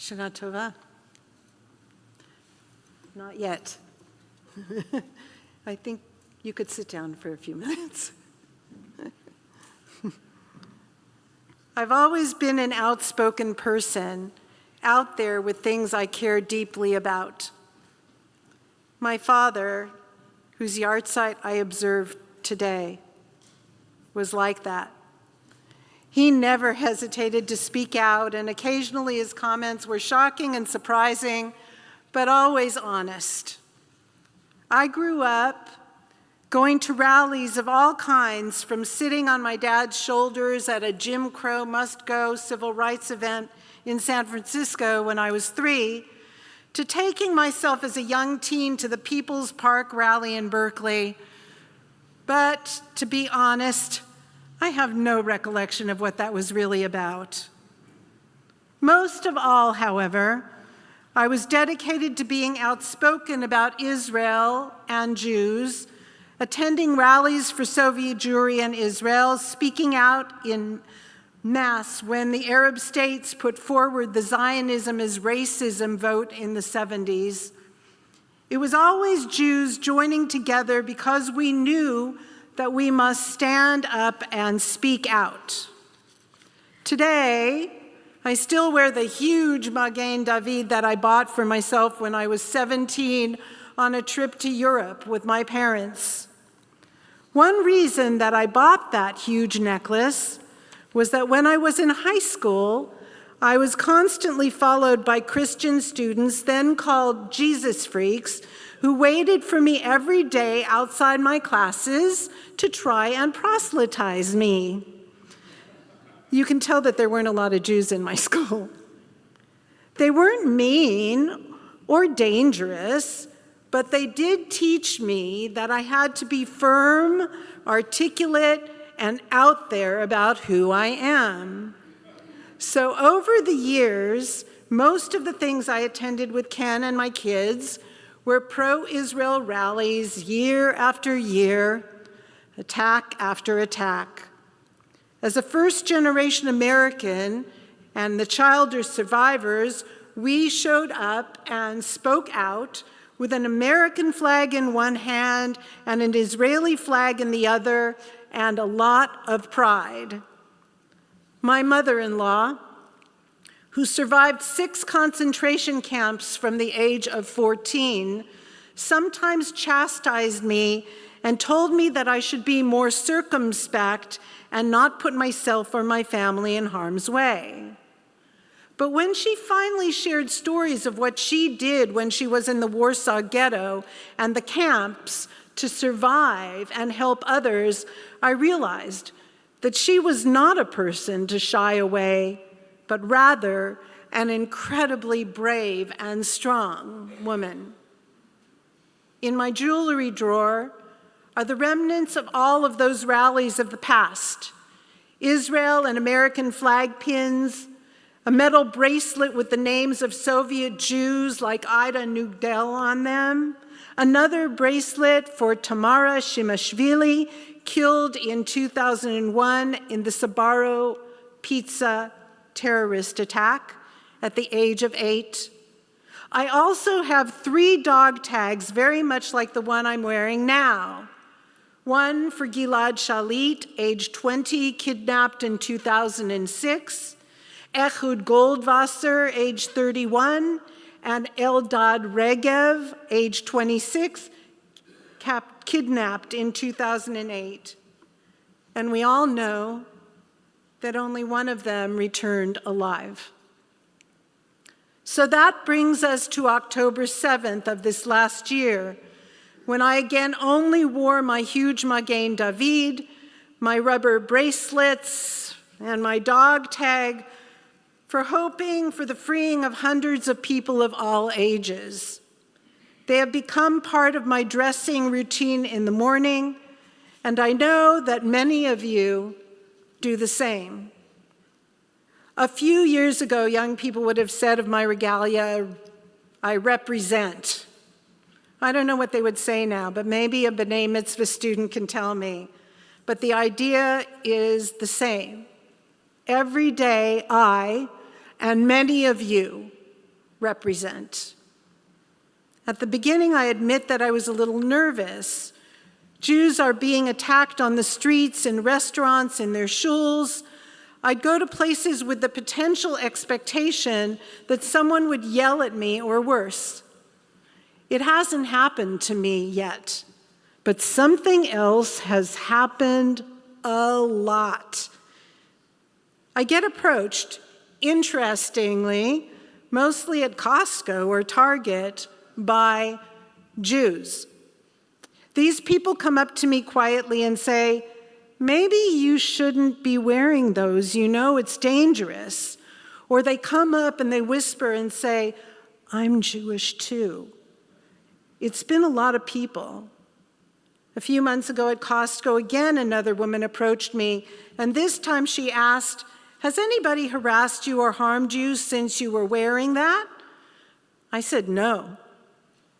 Shana Tova. Not yet. I think you could sit down for a few minutes. I've always been an outspoken person, out there with things I care deeply about. My father, whose yahrzeit I observed today, was like that. He never hesitated to speak out, and occasionally his comments were shocking and surprising, but always honest. I grew up going to rallies of all kinds, from sitting on my dad's shoulders at a Jim Crow must-go civil rights event in San Francisco when I was 3, to taking myself as a young teen to the People's Park rally in Berkeley. But to be honest, I have no recollection of what that was really about. Most of all, however, I was dedicated to being outspoken about Israel and Jews, attending rallies for Soviet Jewry in Israel, speaking out in mass when the Arab states put forward the Zionism is racism vote in the 70s. It was always Jews joining together because we knew that we must stand up and speak out. Today, I still wear the huge Magen David that I bought for myself when I was 17 on a trip to Europe with my parents. One reason that I bought that huge necklace was that when I was in high school, I was constantly followed by Christian students, then called Jesus freaks, who waited for me every day outside my classes to try and proselytize me. You can tell that there weren't a lot of Jews in my school. They weren't mean or dangerous, but they did teach me that I had to be firm, articulate, and out there about who I am. So over the years, most of the things I attended with Ken and my kids were pro-Israel rallies year after year, attack after attack. As a first-generation American and the childless survivors, we showed up and spoke out with an American flag in one hand and an Israeli flag in the other, and a lot of pride. My mother-in-law, who survived 6 concentration camps from the age of 14, sometimes chastised me and told me that I should be more circumspect and not put myself or my family in harm's way. But when she finally shared stories of what she did when she was in the Warsaw Ghetto and the camps to survive and help others, I realized that she was not a person to shy away, but rather an incredibly brave and strong woman. In my jewelry drawer are the remnants of all of those rallies of the past: Israel and American flag pins, a metal bracelet with the names of Soviet Jews like Ida Nugdel on them, another bracelet for Tamara Shimashvili, killed in 2001 in the Sbarro pizza terrorist attack at the age of 8. I also have 3 dog tags very much like the one I'm wearing now. One for Gilad Shalit, age 20, kidnapped in 2006, Ehud Goldwasser, age 31, and Eldad Regev, age 26, kidnapped in 2008. And we all know that only one of them returned alive. So that brings us to October 7th of this last year, when I again only wore my huge Magen David, my rubber bracelets, and my dog tag, for hoping for the freeing of hundreds of people of all ages. They have become part of my dressing routine in the morning, and I know that many of you do the same. A few years ago, young people would have said of my regalia, I represent. I don't know what they would say now, but maybe a B'nai Mitzvah student can tell me. But the idea is the same. Every day, I and many of you represent. At the beginning, I admit that I was a little nervous. Jews are being attacked on the streets, in restaurants, in their shuls. I'd go to places with the potential expectation that someone would yell at me or worse. It hasn't happened to me yet, but something else has happened a lot. I get approached, interestingly, mostly at Costco or Target, by Jews. These people come up to me quietly and say, "Maybe you shouldn't be wearing those, you know, it's dangerous." Or they come up and they whisper and say, "I'm Jewish too." It's been a lot of people. A few months ago at Costco, again, another woman approached me, and this time she asked, "Has anybody harassed you or harmed you since you were wearing that?" I said, "No,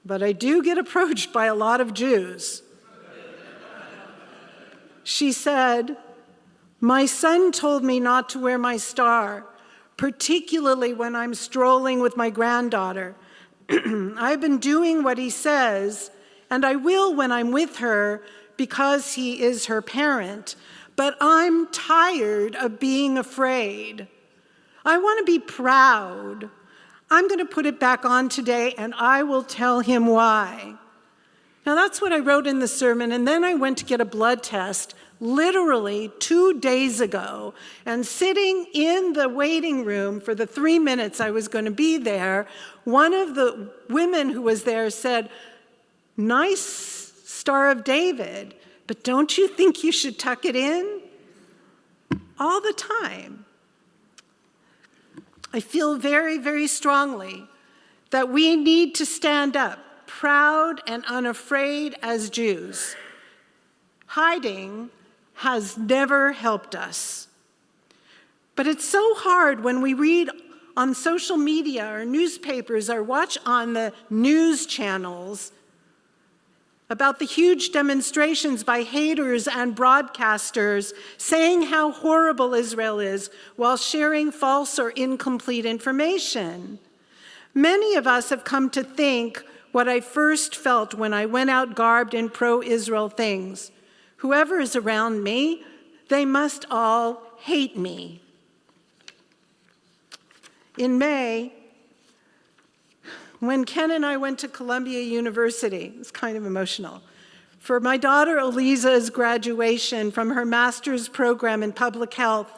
but I do get approached by a lot of Jews." She said, "My son told me not to wear my star, particularly when I'm strolling with my granddaughter. I've been doing what he says, and I will when I'm with her because he is her parent, but I'm tired of being afraid. I want to be proud. I'm going to put it back on today, and I will tell him why." Now, that's what I wrote in the sermon, and then I went to get a blood test literally 2 days ago, and sitting in the waiting room for the 3 minutes I was going to be there, one of the women who was there said, "Nice Star of David, but don't you think you should tuck it in?" All the time. I feel very, very strongly that we need to stand up, proud and unafraid as Jews. Hiding has never helped us. But it's so hard when we read on social media or newspapers or watch on the news channels about the huge demonstrations by haters and broadcasters saying how horrible Israel is while sharing false or incomplete information. Many of us have come to think what I first felt when I went out garbed in pro-Israel things. Whoever is around me, they must all hate me. In May, when Ken and I went to Columbia University, it's kind of emotional, for my daughter Eliza's graduation from her master's program in public health,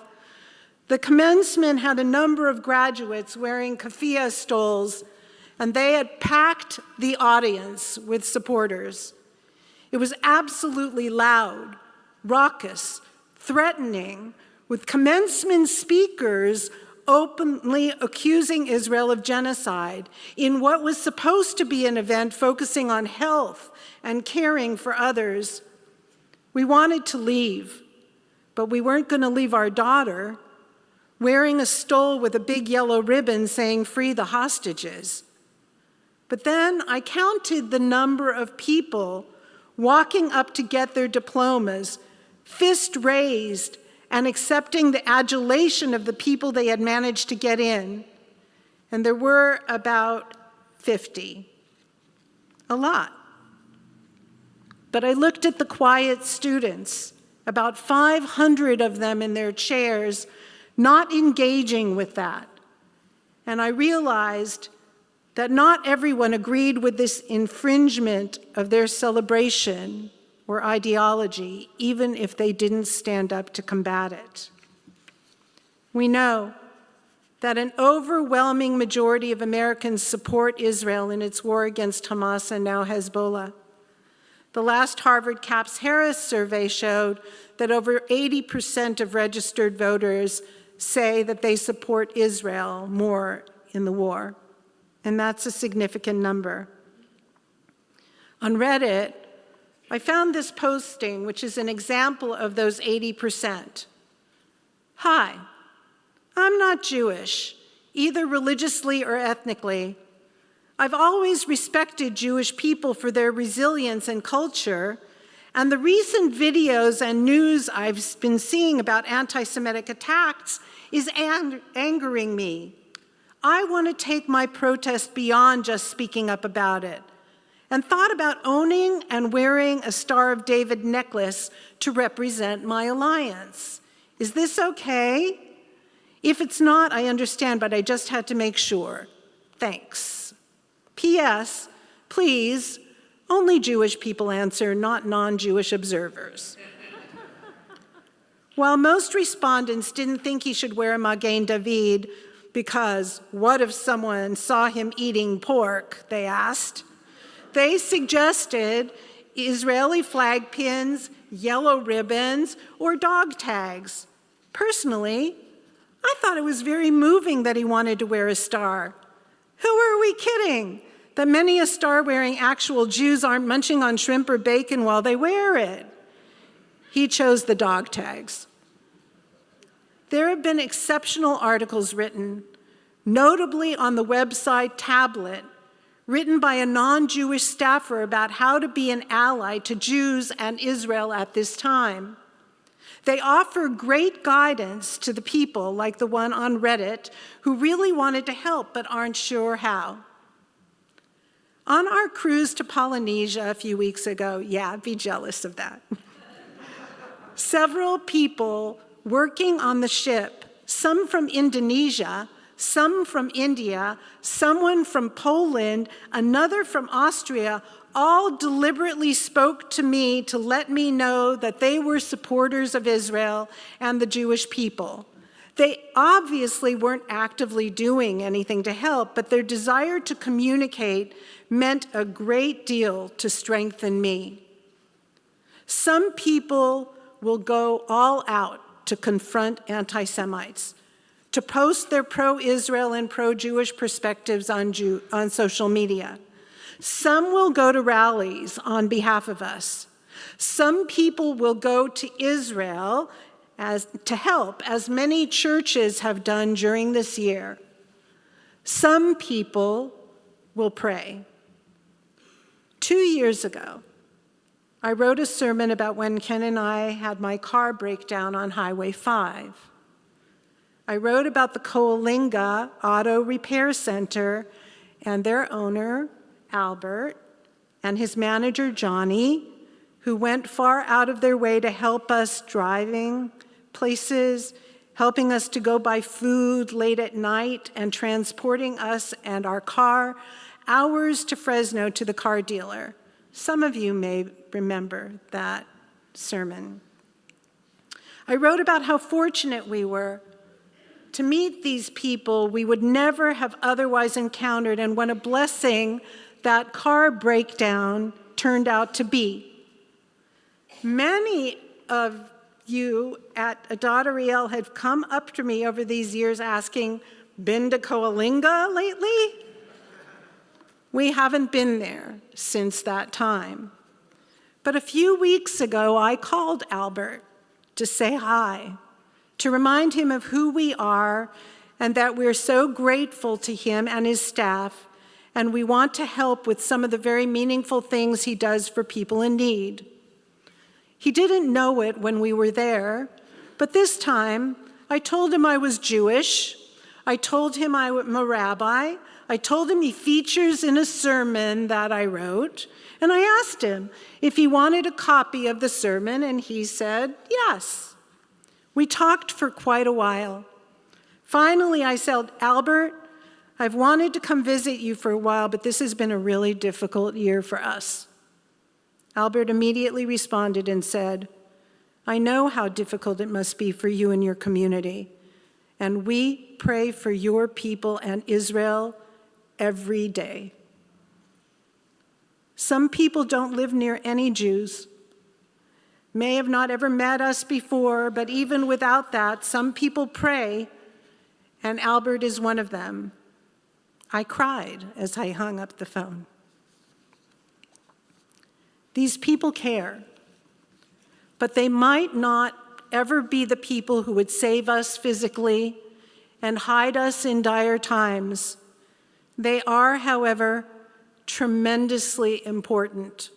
the commencement had a number of graduates wearing keffiyeh stoles, and they had packed the audience with supporters. It was absolutely loud, raucous, threatening, with commencement speakers openly accusing Israel of genocide in what was supposed to be an event focusing on health and caring for others. We wanted to leave, but we weren't going to leave our daughter wearing a stole with a big yellow ribbon saying, "Free the hostages." But then I counted the number of people walking up to get their diplomas, fist raised, and accepting the adulation of the people they had managed to get in. And there were about 50. A lot. But I looked at the quiet students, about 500 of them in their chairs, not engaging with that. And I realized that not everyone agreed with this infringement of their celebration or ideology, even if they didn't stand up to combat it. We know that an overwhelming majority of Americans support Israel in its war against Hamas and now Hezbollah. The last Harvard Capps Harris survey showed that over 80% of registered voters say that they support Israel more in the war, and that's a significant number. On Reddit, I found this posting, which is an example of those 80%. "Hi, I'm not Jewish, either religiously or ethnically. I've always respected Jewish people for their resilience and culture, and the recent videos and news I've been seeing about anti-Semitic attacks is angering me. I want to take my protest beyond just speaking up about it, and thought about owning and wearing a Star of David necklace to represent my alliance. Is this okay? If it's not, I understand, but I just had to make sure. Thanks. P.S. Please, only Jewish people answer, not non-Jewish observers. While most respondents didn't think he should wear a Magen David because what if someone saw him eating pork, they asked, they suggested Israeli flag pins, yellow ribbons, or dog tags. Personally, I thought it was very moving that he wanted to wear a star. Who are we kidding? That many a star-wearing actual Jews aren't munching on shrimp or bacon while they wear it. He chose the dog tags. There have been exceptional articles written, notably on the website Tablet, written by a non-Jewish staffer about how to be an ally to Jews and Israel at this time. They offer great guidance to the people, like the one on Reddit, who really wanted to help but aren't sure how. On our cruise to Polynesia a few weeks ago, yeah, be jealous of that. Several people working on the ship, some from Indonesia, some from India, someone from Poland, another from Austria, all deliberately spoke to me to let me know that they were supporters of Israel and the Jewish people. They obviously weren't actively doing anything to help, but their desire to communicate meant a great deal to strengthen me. Some people will go all out to confront anti-Semites, to post their pro-Israel and pro-Jewish perspectives on social media. Some will go to rallies on behalf of us. Some people will go to Israel to help, as many churches have done during this year. Some people will pray. 2 years ago, I wrote a sermon about when Ken and I had my car break down on Highway 5. I wrote about the Coalinga Auto Repair Center and their owner, Albert, and his manager, Johnny, who went far out of their way to help us driving places, helping us to go buy food late at night, and transporting us and our car hours to Fresno to the car dealer. Some of you may remember that sermon. I wrote about how fortunate we were to meet these people we would never have otherwise encountered, and what a blessing that car breakdown turned out to be. Many of you at Adat Ariel have come up to me over these years asking, been to Coalinga lately? We haven't been there since that time. But a few weeks ago, I called Albert to say hi, to remind him of who we are and that we're so grateful to him and his staff, and we want to help with some of the very meaningful things he does for people in need. He didn't know it when we were there, but this time I told him I was Jewish. I told him I'm a rabbi. I told him he features in a sermon that I wrote, and I asked him if he wanted a copy of the sermon, and he said yes. We talked for quite a while. Finally, I said, Albert, I've wanted to come visit you for a while, but this has been a really difficult year for us. Albert immediately responded and said, I know how difficult it must be for you and your community, and we pray for your people and Israel every day. Some people don't live near any Jews, may have not ever met us before, but even without that, some people pray, and Albert is one of them. I cried as I hung up the phone. These people care, but they might not ever be the people who would save us physically and hide us in dire times. They are, however, tremendously important.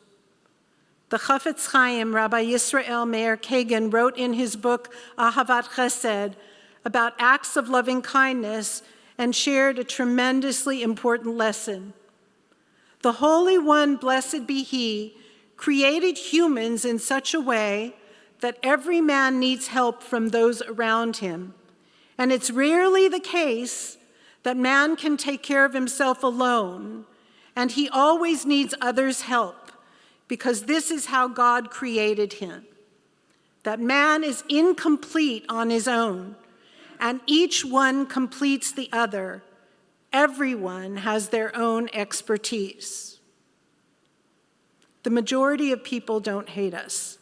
The Chafetz Chaim, Rabbi Yisrael Meir Kagan, wrote in his book, Ahavat Chesed, about acts of loving kindness and shared a tremendously important lesson. The Holy One, blessed be He, created humans in such a way that every man needs help from those around him. And it's rarely the case that man can take care of himself alone, and he always needs others' help, because this is how God created him. That man is incomplete on his own, and each one completes the other. Everyone has their own expertise. The majority of people don't hate us.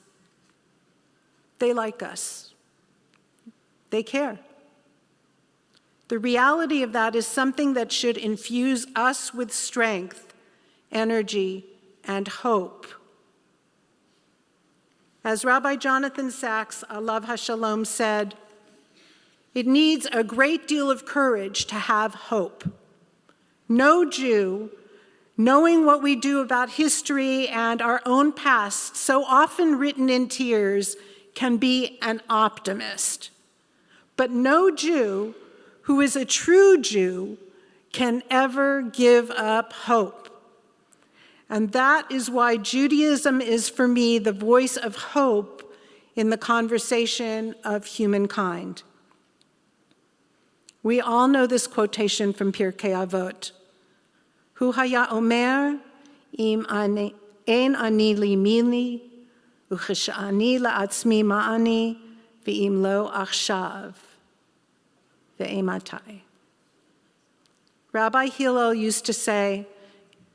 They like us. They care. The reality of that is something that should infuse us with strength, energy, and hope. As Rabbi Jonathan Sachs, Alav HaShalom, said, it needs a great deal of courage to have hope. No Jew, knowing what we do about history and our own past, so often written in tears, can be an optimist. But no Jew who is a true Jew can ever give up hope. And that is why Judaism is, for me, the voice of hope in the conversation of humankind. We all know this quotation from Pirkei Avot. Hu haya omer, im ein ani li mili, uchesh'ani la'atzmi ma'ani, ve'im lo achshav, ve'ematai. Rabbi Hillel used to say,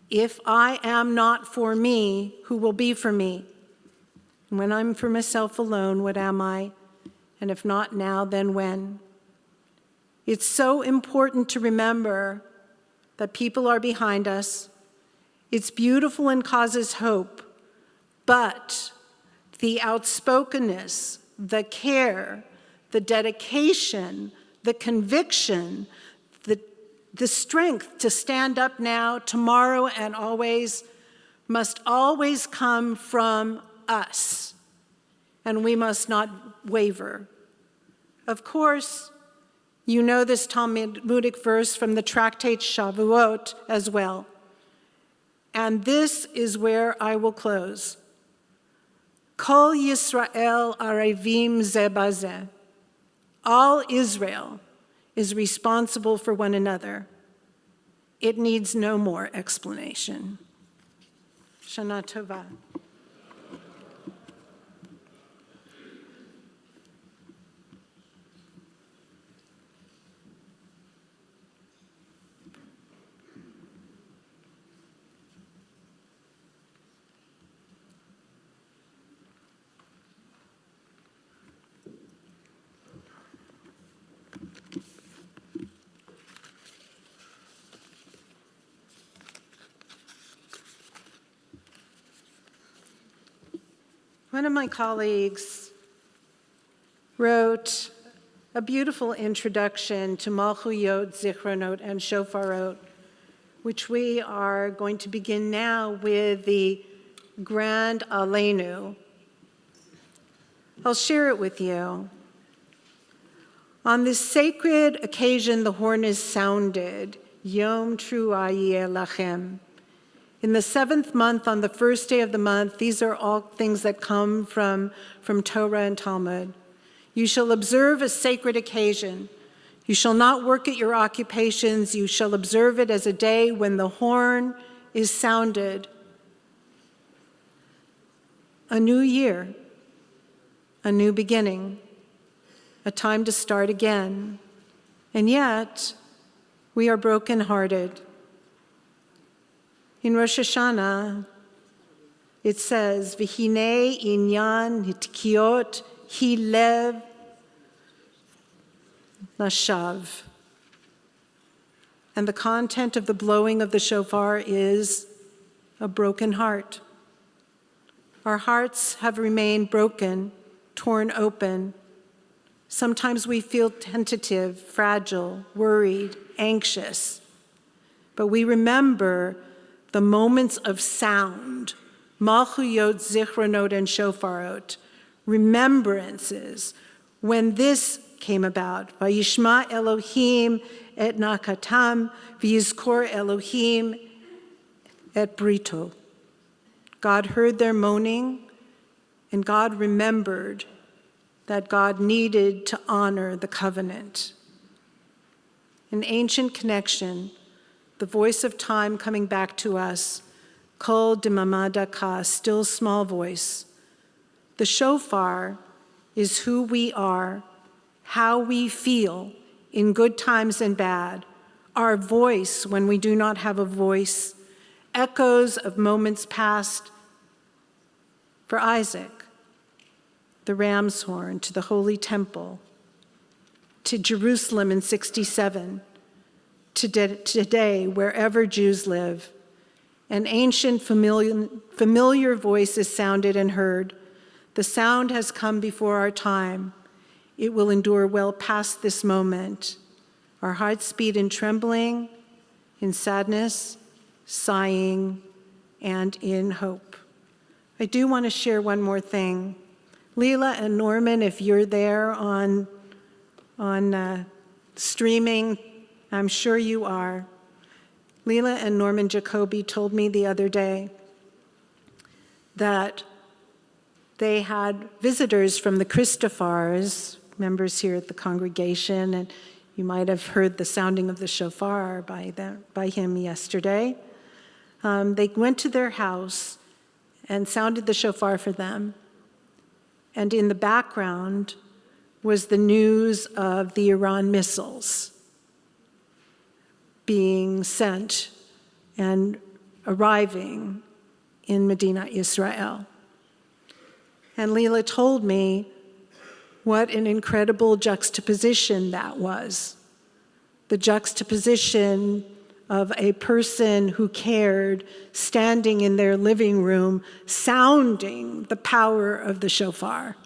if I am not for me, who will be for me? And when I'm for myself alone, what am I? And if not now, then when? It's so important to remember that people are behind us. It's beautiful and causes hope, but the outspokenness, the care, the dedication, the conviction, the strength to stand up now, tomorrow, and always must always come from us, and we must not waver. Of course, you know this Talmudic verse from the tractate Shavuot as well. And this is where I will close. Kol Yisrael arevim ze bazeh. All Israel is responsible for one another. It needs no more explanation. Shana Tova. One of my colleagues wrote a beautiful introduction to Malchuyot, Zichronot, and Shofarot, which we are going to begin now with the Grand Aleinu. I'll share it with you. On this sacred occasion, the horn is sounded, Yom Truah Yeh Lachem. In the 7th month, on the first day of the month, these are all things that come from Torah and Talmud. You shall observe a sacred occasion. You shall not work at your occupations. You shall observe it as a day when the horn is sounded. A new year, a new beginning, a time to start again. And yet, we are brokenhearted. In Rosh Hashanah, it says, V'hinei inyan hitkiot hilev nashav. And the content of the blowing of the shofar is a broken heart. Our hearts have remained broken, torn open. Sometimes we feel tentative, fragile, worried, anxious. But we remember the moments of sound, Malchuyot, Zichronot, and Shofarot, remembrances, when this came about. Vayishma Elohim et nakatam v'yizkor Elohim et brito. God heard their moaning, and God remembered that God needed to honor the covenant. An ancient connection, the voice of time coming back to us, kol d'mamadaka, still small voice. The shofar is who we are, how we feel in good times and bad, our voice when we do not have a voice, echoes of moments past. For Isaac, the ram's horn to the holy temple, to Jerusalem in 67, to today, wherever Jews live. An ancient familiar voice is sounded and heard. The sound has come before our time. It will endure well past this moment. Our hearts beat in trembling, in sadness, sighing, and in hope. I do want to share one more thing. Leela and Norman, if you're there on streaming, I'm sure you are. Leela and Norman Jacoby told me the other day that they had visitors from the Christophars, members here at the congregation, and you might have heard the sounding of the shofar by him yesterday. They went to their house and sounded the shofar for them. And in the background was the news of the Iran missiles being sent and arriving in Medina, Israel. And Leela told me what an incredible juxtaposition that was. The juxtaposition of a person who cared standing in their living room, sounding the power of the shofar,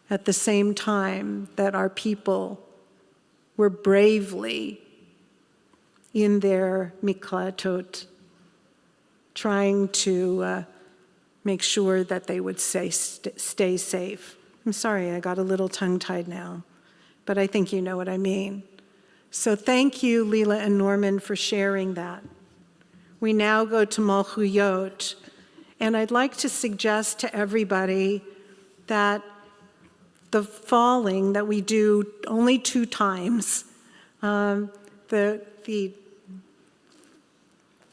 at the same time that our people were bravely in their miklatot, trying to make sure that they would stay safe. I'm sorry, I got a little tongue-tied now, but I think you know what I mean. So thank you, Leela and Norman, for sharing that. We now go to Malchuyot, and I'd like to suggest to everybody that the falling that we do only 2 times, the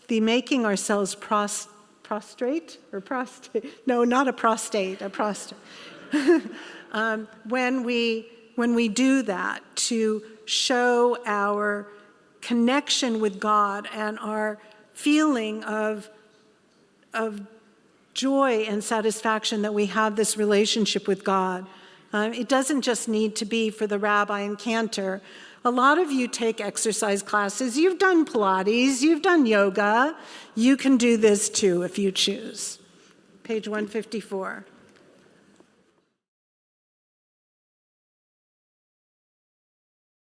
making ourselves prostrate, or prostate, no, not a prostate, a prostrate. When we do that, to show our connection with God and our feeling of joy and satisfaction that we have this relationship with God. It doesn't just need to be for the rabbi and cantor. A lot of you take exercise classes. You've done Pilates, you've done yoga. You can do this too if you choose. Page 154.